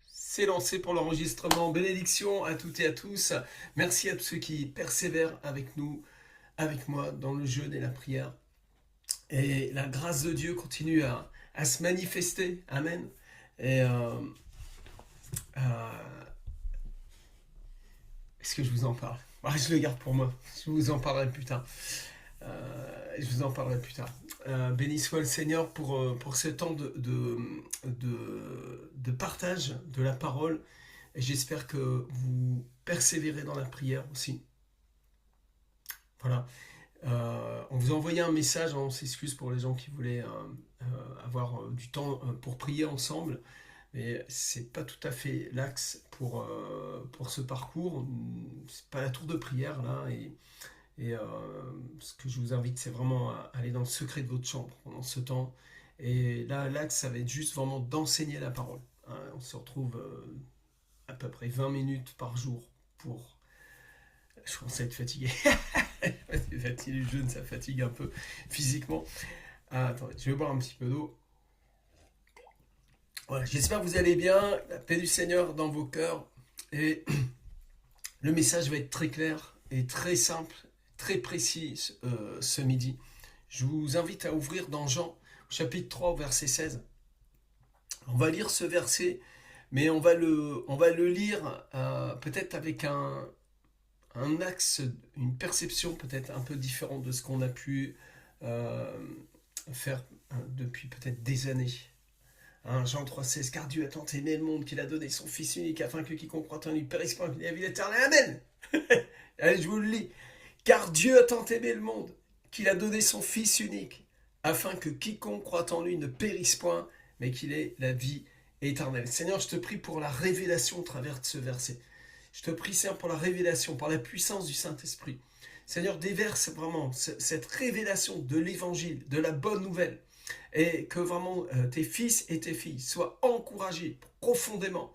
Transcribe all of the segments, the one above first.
C'est lancé pour l'enregistrement. Bénédiction à toutes et à tous. Merci à tous ceux qui persévèrent avec nous, avec moi, dans le jeûne et la prière. Et la grâce de Dieu continue à se manifester. Amen. Et euh, est-ce que je vous en parle? Je le garde pour moi. Je vous en parlerai plus tard. Béni soit le Seigneur pour ce temps de partage de la parole. Et j'espère que vous persévérez dans la prière aussi. Voilà. On vous a envoyé un message, on s'excuse pour les gens qui voulaient avoir du temps pour prier ensemble. Mais c'est pas tout à fait l'axe pour ce parcours. C'est pas la tour de prière là. Et ce que je vous invite, c'est vraiment à aller dans le secret de votre chambre pendant ce temps. Et là, l'axe, ça va être juste vraiment d'enseigner la parole. Hein, on se retrouve à peu près 20 minutes par jour pour... Je commence à être fatigué. Le jeûne, ça fatigue un peu physiquement. Attendez, je vais boire un petit peu d'eau. Voilà, j'espère que vous allez bien. La paix du Seigneur dans vos cœurs. Et le message va être très clair et très simple, très précis ce midi. Je vous invite à ouvrir dans Jean, chapitre 3, verset 16. On va lire ce verset, mais on va le lire peut-être avec un axe, une perception peut-être un peu différente de ce qu'on a pu euh, faire depuis peut-être des années. Hein, Jean 3,16, car Dieu a tant aimé le monde qu'il a donné son Fils unique afin que quiconque croit en lui périsse pas qu'il ait la vie éternelle. Amen. Allez, je vous le lis. Car Dieu a tant aimé le monde qu'il a donné son Fils unique afin que quiconque croit en lui ne périsse point, mais qu'il ait la vie éternelle. Seigneur, je te prie pour la révélation au travers de ce verset. Je te prie, Seigneur, pour la révélation, par la puissance du Saint-Esprit. Seigneur, déverse vraiment cette révélation de l'évangile, de la bonne nouvelle, et que vraiment tes fils et tes filles soient encouragés profondément,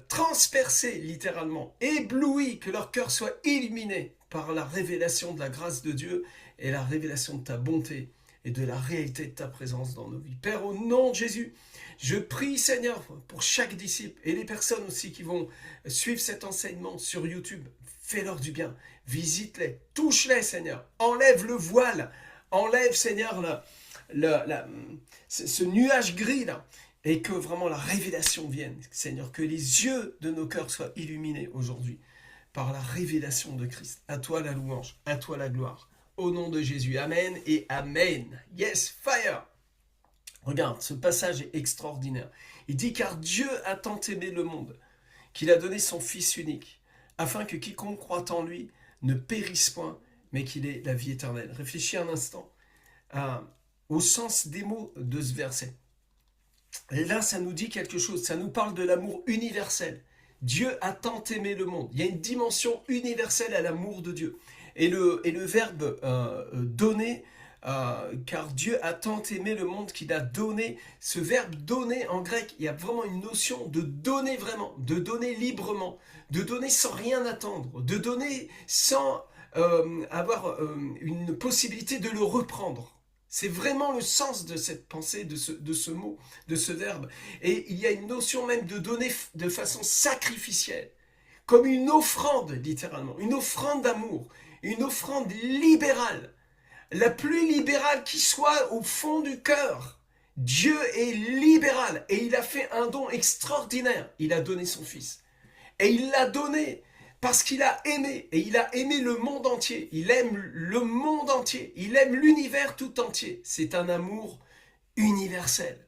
transpercés littéralement, éblouis, que leur cœur soit illuminé par la révélation de la grâce de Dieu et la révélation de ta bonté et de la réalité de ta présence dans nos vies. Père, au nom de Jésus, je prie, Seigneur, pour chaque disciple et les personnes aussi qui vont suivre cet enseignement sur YouTube. Fais-leur du bien, visite-les, touche-les, Seigneur, enlève le voile, enlève, Seigneur, ce nuage gris là, et que vraiment la révélation vienne, Seigneur, que les yeux de nos cœurs soient illuminés aujourd'hui par la révélation de Christ. À toi la louange, à toi la gloire. Au nom de Jésus, Amen et Amen. Yes, fire! Regarde, ce passage est extraordinaire. Il dit, car Dieu a tant aimé le monde, qu'il a donné son Fils unique, afin que quiconque croit en lui ne périsse point, mais qu'il ait la vie éternelle. Réfléchis un instant au sens des mots de ce verset. Et là, ça nous dit quelque chose, ça nous parle de l'amour universel. Dieu a tant aimé le monde. Il y a une dimension universelle à l'amour de Dieu. Et le verbe donner, car Dieu a tant aimé le monde qu'il a donné, ce verbe donner en grec, il y a vraiment une notion de donner vraiment, de donner librement, de donner sans rien attendre, de donner sans avoir une possibilité de le reprendre. C'est vraiment le sens de cette pensée, de ce mot, de ce verbe. Et il y a une notion même de donner de façon sacrificielle, comme une offrande, littéralement, une offrande d'amour, une offrande libérale, la plus libérale qui soit au fond du cœur. Dieu est libéral et il a fait un don extraordinaire. Il a donné son Fils. Et il l'a donné parce qu'il a aimé, et il a aimé le monde entier. Il aime le monde entier. Il aime l'univers tout entier. C'est un amour universel.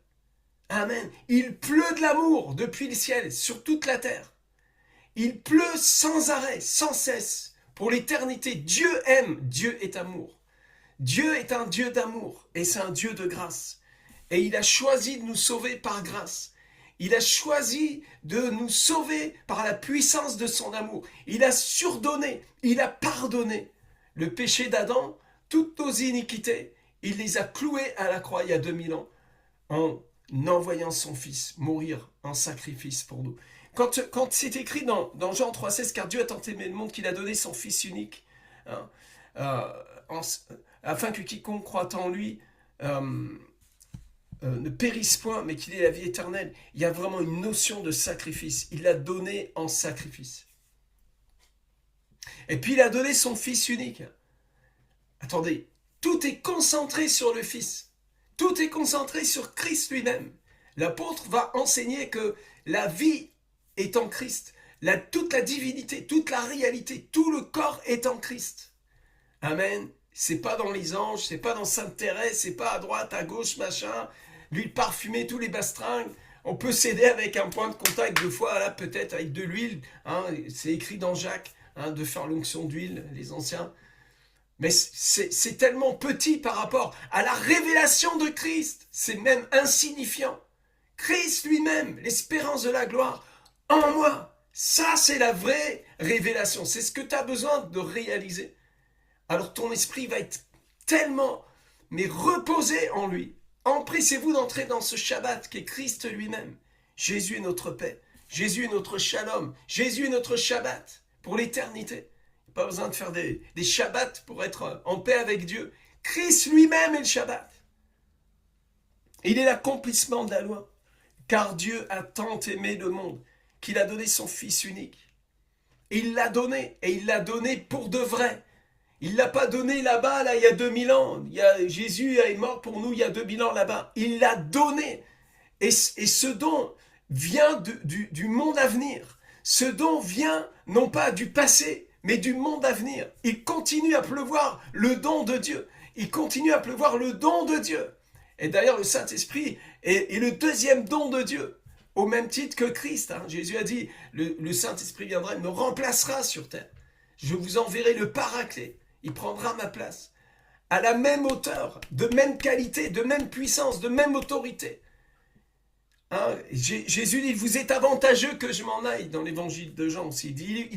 Amen. Il pleut de l'amour depuis le ciel sur toute la terre. Il pleut sans arrêt, sans cesse, pour l'éternité. Dieu aime, Dieu est amour. Dieu est un Dieu d'amour et c'est un Dieu de grâce. Et il a choisi de nous sauver par grâce. Il a choisi de nous sauver par la puissance de son amour. Il a surdonné, il a pardonné le péché d'Adam, toutes nos iniquités. Il les a cloués à la croix il y a 2000 ans en envoyant son Fils mourir en sacrifice pour nous. Quand c'est écrit dans Jean 3,16, car Dieu a tant aimé le monde qu'il a donné son Fils unique, hein, euh, en, afin que quiconque croit en lui ne périsse point, mais qu'il ait la vie éternelle. Il y a vraiment une notion de sacrifice. Il l'a donné en sacrifice. Et puis il a donné son Fils unique. Attendez, tout est concentré sur le Fils. Tout est concentré sur Christ lui-même. L'apôtre va enseigner que la vie est en Christ. Toute la divinité, toute la réalité, tout le corps est en Christ. Amen. C'est pas dans les anges, c'est pas dans Sainte Thérèse, c'est pas à droite, à gauche, machin, l'huile parfumée, tous les bastringues. On peut s'aider avec un point de contact, deux fois, là, peut-être avec de l'huile. Hein, c'est écrit dans Jacques, hein, de faire l'onction d'huile, les anciens. Mais c'est tellement petit par rapport à la révélation de Christ. C'est même insignifiant. Christ lui-même, l'espérance de la gloire, en moi. Ça, c'est la vraie révélation. C'est ce que tu as besoin de réaliser. Alors ton esprit va être tellement, mais reposé en lui. Empressez-vous d'entrer dans ce Shabbat qui est Christ lui-même. Jésus est notre paix. Jésus est notre shalom. Jésus est notre Shabbat pour l'éternité. Pas besoin de faire des Shabbats pour être en paix avec Dieu. Christ lui-même est le Shabbat. Il est l'accomplissement de la loi. Car Dieu a tant aimé le monde qu'il a donné son Fils unique. Et il l'a donné. Et il l'a donné pour de vrai. Il ne l'a pas donné là-bas, là, il y a 2000 ans. Jésus est mort pour nous il y a 2000 ans là-bas. Il l'a donné. Et ce don vient du monde à venir. Ce don vient non pas du passé, mais du monde à venir. Il continue à pleuvoir le don de Dieu. Il continue à pleuvoir le don de Dieu. Et d'ailleurs, le Saint-Esprit est le deuxième don de Dieu, au même titre que Christ. Hein. Jésus a dit, le Saint-Esprit viendra et me remplacera sur terre. Je vous enverrai le Paraclet. Il prendra ma place. À la même hauteur, de même qualité, de même puissance, de même autorité. Hein, Jésus dit, vous êtes avantageux que je m'en aille, dans l'évangile de Jean aussi. Il dit,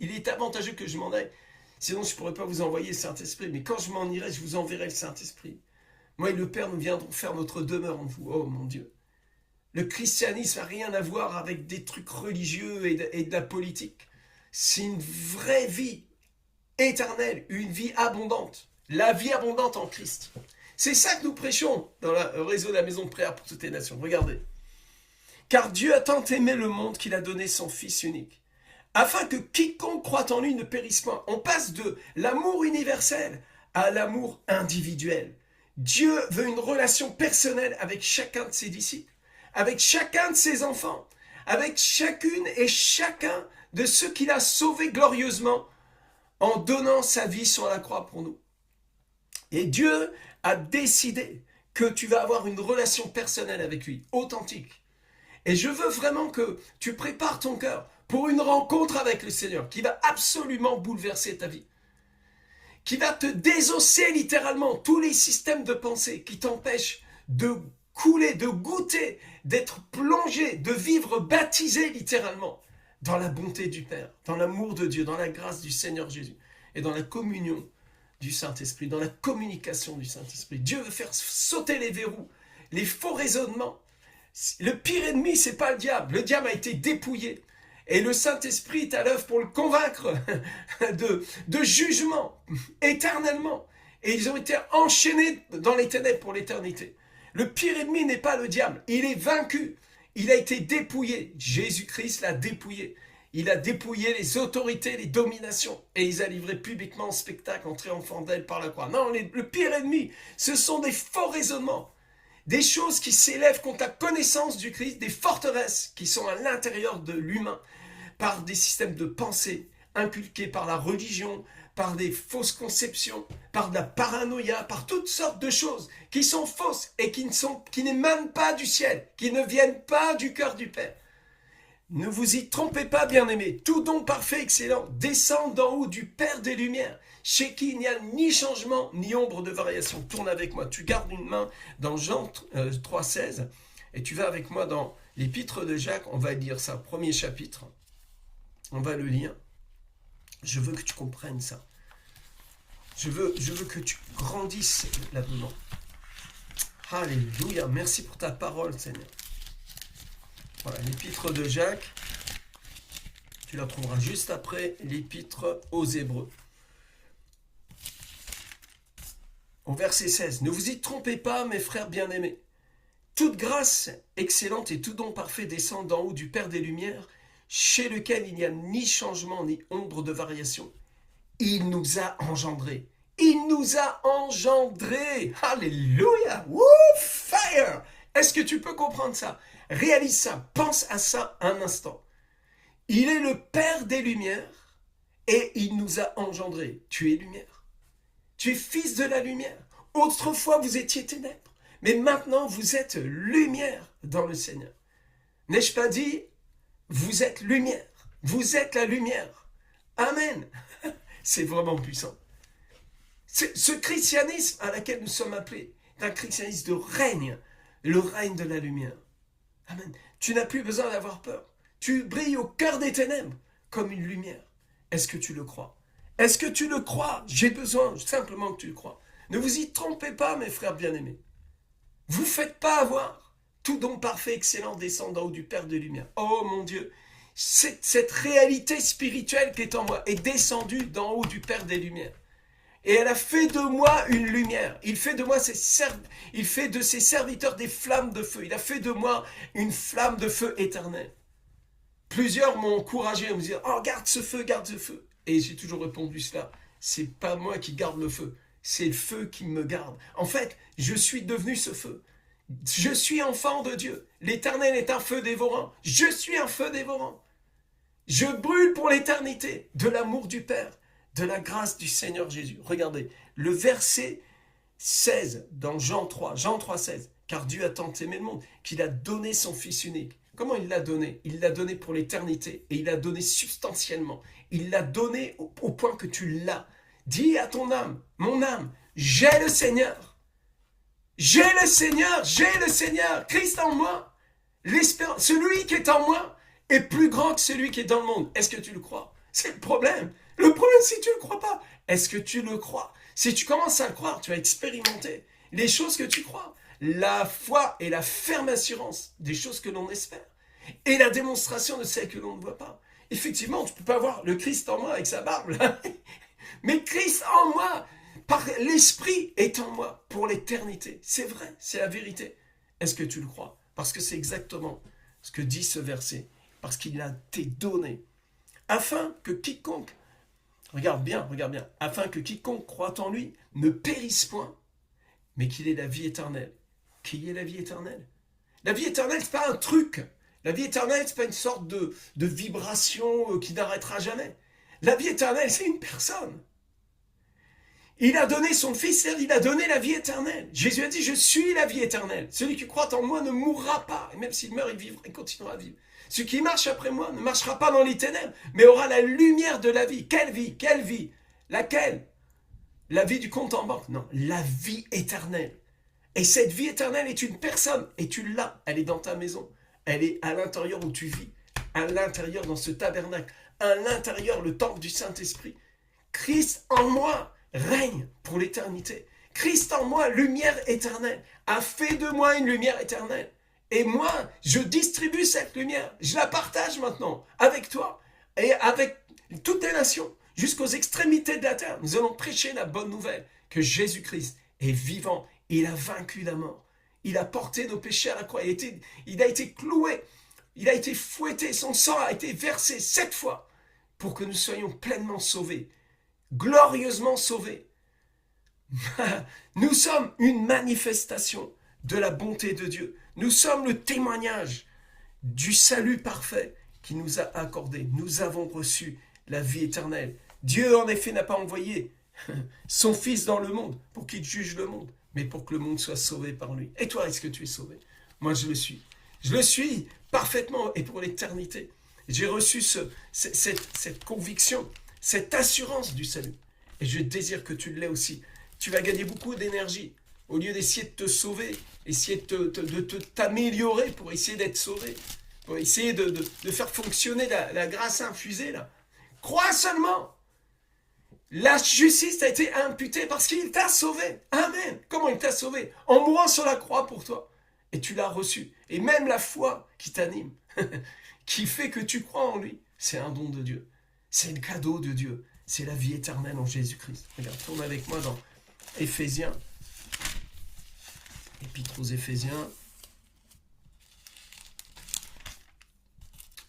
il est avantageux que je m'en aille. Sinon, je ne pourrais pas vous envoyer le Saint-Esprit. Mais quand je m'en irai, je vous enverrai le Saint-Esprit. Moi et le Père, nous viendrons faire notre demeure en vous. Oh mon Dieu. Le christianisme n'a rien à voir avec des trucs religieux et de la politique. C'est une vraie vie éternelle, une vie abondante. La vie abondante en Christ. C'est ça que nous prêchons dans le réseau de la maison de prière pour toutes les nations. Regardez. Car Dieu a tant aimé le monde qu'il a donné son Fils unique, afin que quiconque croit en lui ne périsse point. On passe de l'amour universel à l'amour individuel. Dieu veut une relation personnelle avec chacun de ses disciples, avec chacun de ses enfants, avec chacune et chacun de ceux qu'il a sauvés glorieusement en donnant sa vie sur la croix pour nous. Et Dieu a décidé que tu vas avoir une relation personnelle avec lui, authentique. Et je veux vraiment que tu prépares ton cœur pour une rencontre avec le Seigneur qui va absolument bouleverser ta vie, qui va te désosser littéralement tous les systèmes de pensée qui t'empêchent de couler, de goûter, d'être plongé, de vivre baptisé littéralement dans la bonté du Père, dans l'amour de Dieu, dans la grâce du Seigneur Jésus et dans la communion du Saint-Esprit, dans la communication du Saint-Esprit. Dieu veut faire sauter les verrous, les faux raisonnements. Le pire ennemi, c'est pas le diable. Le diable a été dépouillé. Et le Saint-Esprit est à l'œuvre pour le convaincre de jugement éternellement. Et ils ont été enchaînés dans les ténèbres pour l'éternité. Le pire ennemi n'est pas le diable. Il est vaincu. Il a été dépouillé. Jésus-Christ l'a dépouillé. Il a dépouillé les autorités, les dominations. Et il a livré publiquement en spectacle en triomphant d'elle par la croix. Non, le pire ennemi, ce sont des faux raisonnements. Des choses qui s'élèvent contre la connaissance du Christ, des forteresses qui sont à l'intérieur de l'humain, par des systèmes de pensée inculqués par la religion, par des fausses conceptions, par de la paranoïa, par toutes sortes de choses qui sont fausses et qui n'émanent pas du ciel, qui ne viennent pas du cœur du Père. Ne vous y trompez pas, bien-aimés, tout don parfait, excellent, descend d'en haut du Père des Lumières, chez qui il n'y a ni changement, ni ombre de variation. Tourne avec moi, tu gardes une main dans Jean 3,16, et tu vas avec moi dans l'épître de Jacques, on va lire ça, premier chapitre, on va le lire. Je veux que tu comprennes ça. Je veux que tu grandisses là-dedans. Alléluia, merci pour ta parole, Seigneur. Voilà, l'épître de Jacques, tu la trouveras juste après l'épître aux Hébreux. Au verset 16, « Ne vous y trompez pas, mes frères bien-aimés, Toute grâce excellente et tout don parfait descend d'en haut du Père des Lumières, chez lequel il n'y a ni changement ni ombre de variation. Il nous a engendrés. Il nous a engendrés. Alléluia. Woo, fire. Est-ce que tu peux comprendre ça? Réalise ça. Pense à ça un instant. Il est le Père des Lumières et il nous a engendrés. Tu es lumière. Tu es fils de la lumière. Autrefois, vous étiez ténèbres. Mais maintenant, vous êtes lumière dans le Seigneur. N'ai-je pas dit, vous êtes lumière. Vous êtes la lumière. Amen. C'est vraiment puissant. Ce christianisme à laquelle nous sommes appelés est un christianisme de règne, le règne de la lumière. Amen. Tu n'as plus besoin d'avoir peur. Tu brilles au cœur des ténèbres comme une lumière. Est-ce que tu le crois? Est-ce que tu le crois? J'ai besoin simplement que tu le crois. Ne vous y trompez pas, mes frères bien-aimés. Vous ne faites pas avoir. Tout don parfait, excellent descend d'en haut du Père de lumière. Oh mon Dieu, cette réalité spirituelle qui est en moi est descendue d'en haut du Père des lumières. Et elle a fait de moi une lumière. Il fait de moi il fait de ses serviteurs des flammes de feu. Il a fait de moi une flamme de feu éternelle. Plusieurs m'ont encouragé à me dire, oh, garde ce feu, garde ce feu. Et j'ai toujours répondu cela. C'est pas moi qui garde le feu. C'est le feu qui me garde. En fait, je suis devenu ce feu. Je suis enfant de Dieu. L'Éternel est un feu dévorant. Je suis un feu dévorant. Je brûle pour l'éternité de l'amour du Père, de la grâce du Seigneur Jésus. Regardez, le verset 16 dans Jean 3, 16. Car Dieu a tant aimé le monde qu'il a donné son Fils unique. Comment il l'a donné? Il l'a donné pour l'éternité et il l'a donné substantiellement. Il l'a donné au point que tu l'as. Dis à ton âme, mon âme, j'ai le Seigneur. J'ai le Seigneur, j'ai le Seigneur. Christ en moi. L'espérance, celui qui est en moi est plus grand que celui qui est dans le monde. Est-ce que tu le crois? C'est le problème. Le problème, si tu ne le crois pas, est-ce que tu le crois? Si tu commences à le croire, tu vas expérimenter les choses que tu crois. La foi est la ferme assurance des choses que l'on espère et la démonstration de celles que l'on ne voit pas. Effectivement, tu ne peux pas voir le Christ en moi avec sa barbe, là. Mais Christ en moi, par l'Esprit est en moi pour l'éternité. C'est vrai, c'est la vérité. Est-ce que tu le crois? Parce que c'est exactement ce que dit ce verset. Parce qu'il a été donné. Afin que quiconque, regarde bien, afin que quiconque croit en lui ne périsse point, mais qu'il ait la vie éternelle. Qui est la vie éternelle? La vie éternelle, ce n'est pas un truc. La vie éternelle, ce n'est pas une sorte de vibration qui n'arrêtera jamais. La vie éternelle, c'est une personne. Il a donné son Fils, il a donné la vie éternelle. Jésus a dit, je suis la vie éternelle. Celui qui croit en moi ne mourra pas. Et même s'il meurt, il vivra, il continuera à vivre. Celui qui marche après moi ne marchera pas dans les ténèbres, mais aura la lumière de la vie. Quelle vie? Quelle vie? Laquelle? La vie du compte en banque? Non, la vie éternelle. Et cette vie éternelle est une personne, et tu l'as. Elle est dans ta maison. Elle est à l'intérieur où tu vis. À l'intérieur dans ce tabernacle. À l'intérieur, le temple du Saint-Esprit. Christ en moi règne pour l'éternité. Christ en moi, lumière éternelle, a fait de moi une lumière éternelle. Et moi, je distribue cette lumière. Je la partage maintenant avec toi et avec toutes les nations jusqu'aux extrémités de la terre. Nous allons prêcher la bonne nouvelle que Jésus-Christ est vivant. Il a vaincu la mort. Il a porté nos péchés à la croix. Il a été cloué. Il a été fouetté. Son sang a été versé 7 fois pour que nous soyons pleinement sauvés. Glorieusement sauvés. Nous sommes une manifestation de la bonté de Dieu. Nous sommes le témoignage du salut parfait qu'il nous a accordé. Nous avons reçu la vie éternelle. Dieu, en effet, n'a pas envoyé son Fils dans le monde pour qu'il juge le monde, mais pour que le monde soit sauvé par lui. Et toi, est-ce que tu es sauvé? Moi, je le suis. Je le suis parfaitement et pour l'éternité. J'ai reçu cette conviction, cette assurance du salut. Et je désire que tu l'aies aussi. Tu vas gagner beaucoup d'énergie. Au lieu d'essayer de te sauver, essayer de t'améliorer pour essayer d'être sauvé, pour essayer de faire fonctionner la grâce infusée, là. Crois seulement. La justice a été imputée parce qu'il t'a sauvé. Amen. Comment il t'a sauvé? En mourant sur la croix pour toi. Et tu l'as reçu. Et même la foi qui t'anime, qui fait que tu crois en lui, c'est un don de Dieu. C'est un cadeau de Dieu. C'est la vie éternelle en Jésus-Christ. Regarde, tourne avec moi dans Éphésiens. Épître aux Éphésiens.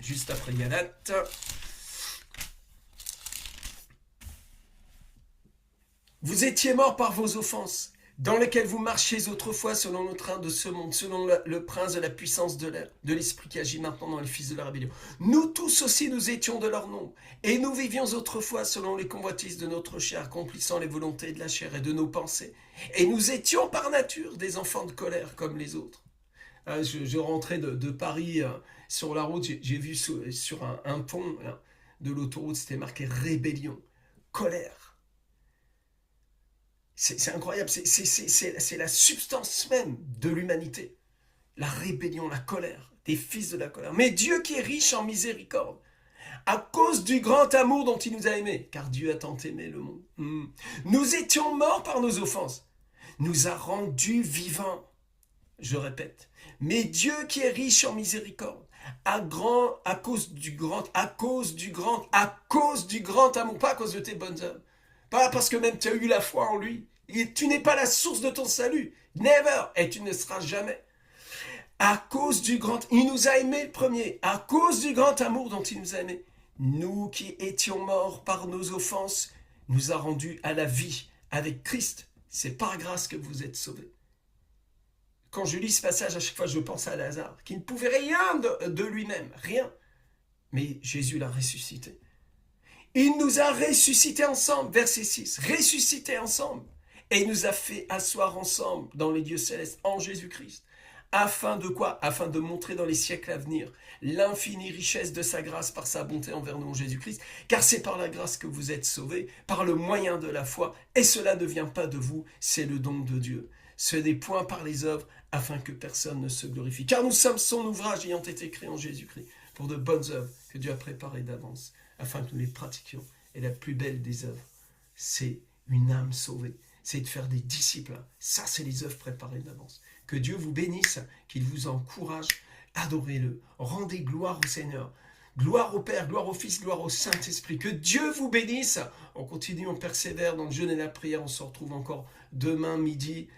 juste après Galates. Vous étiez morts par vos offenses, dans lesquelles vous marchiez autrefois selon le train de ce monde, selon le prince de la puissance de l'air, de l'esprit qui agit maintenant dans les fils de la rébellion. Nous tous aussi, nous étions de leur nombre, et nous vivions autrefois selon les convoitises de notre chair, accomplissant les volontés de la chair et de nos pensées. Et nous étions par nature des enfants de colère comme les autres. Je rentrais de Paris sur la route, j'ai vu sur un pont de l'autoroute, c'était marqué rébellion, colère. C'est incroyable, c'est la substance même de l'humanité. La rébellion, la colère, des fils de la colère. Mais Dieu qui est riche en miséricorde, à cause du grand amour dont il nous a aimés, car Dieu a tant aimé le monde. Nous étions morts par nos offenses, nous a rendus vivants. Je répète, mais Dieu qui est riche en miséricorde, à cause du grand amour, pas à cause de tes bonnes œuvres, pas parce que même tu as eu la foi en lui. Tu n'es pas la source de ton salut. Never. Et tu ne seras jamais. À cause du grand... Il nous a aimés le premier. À cause du grand amour dont il nous a aimés. Nous qui étions morts par nos offenses, nous a rendus à la vie avec Christ. C'est par grâce que vous êtes sauvés. Quand je lis ce passage, à chaque fois, je pense à Lazare, qui ne pouvait rien de lui-même. Rien. Mais Jésus l'a ressuscité. Il nous a ressuscités ensemble, verset 6, ressuscités ensemble, et il nous a fait asseoir ensemble dans les lieux célestes en Jésus-Christ. Afin de quoi? Afin de montrer dans les siècles à venir l'infinie richesse de sa grâce par sa bonté envers nous en Jésus-Christ, car c'est par la grâce que vous êtes sauvés, par le moyen de la foi, et cela ne vient pas de vous, c'est le don de Dieu. Ce n'est point par les œuvres, afin que personne ne se glorifie. Car nous sommes son ouvrage ayant été créé en Jésus-Christ, pour de bonnes œuvres que Dieu a préparées d'avance, afin que nous les pratiquions. Et la plus belle des œuvres, c'est une âme sauvée. C'est de faire des disciples. Ça, c'est les œuvres préparées d'avance. Que Dieu vous bénisse, qu'il vous encourage. Adorez-le. Rendez gloire au Seigneur. Gloire au Père, gloire au Fils, gloire au Saint-Esprit. Que Dieu vous bénisse. On continue, on persévère dans le jeûne et la prière. On se retrouve encore demain midi.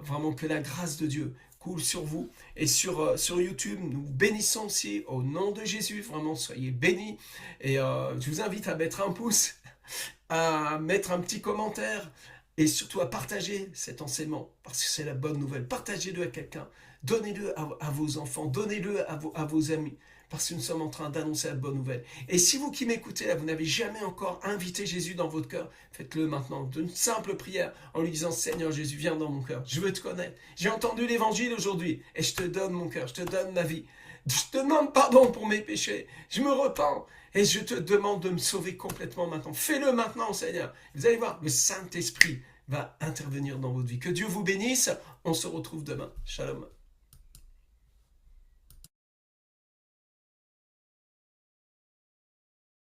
Vraiment que la grâce de Dieu coule sur vous. Et sur YouTube, nous bénissons aussi au nom de Jésus. Vraiment, soyez bénis. Et je vous invite à mettre un pouce, à mettre un petit commentaire et surtout à partager cet enseignement parce que c'est la bonne nouvelle. Partagez-le à quelqu'un. Donnez-le à vos enfants. Donnez-le à vos amis. Parce que nous sommes en train d'annoncer la bonne nouvelle. Et si vous qui m'écoutez là, vous n'avez jamais encore invité Jésus dans votre cœur, faites-le maintenant, d'une simple prière, en lui disant, Seigneur Jésus, viens dans mon cœur, je veux te connaître. J'ai entendu l'évangile aujourd'hui, et je te donne mon cœur, je te donne ma vie. Je te demande pardon pour mes péchés, je me repens, et je te demande de me sauver complètement maintenant. Fais-le maintenant, Seigneur. Vous allez voir, le Saint-Esprit va intervenir dans votre vie. Que Dieu vous bénisse, on se retrouve demain. Shalom.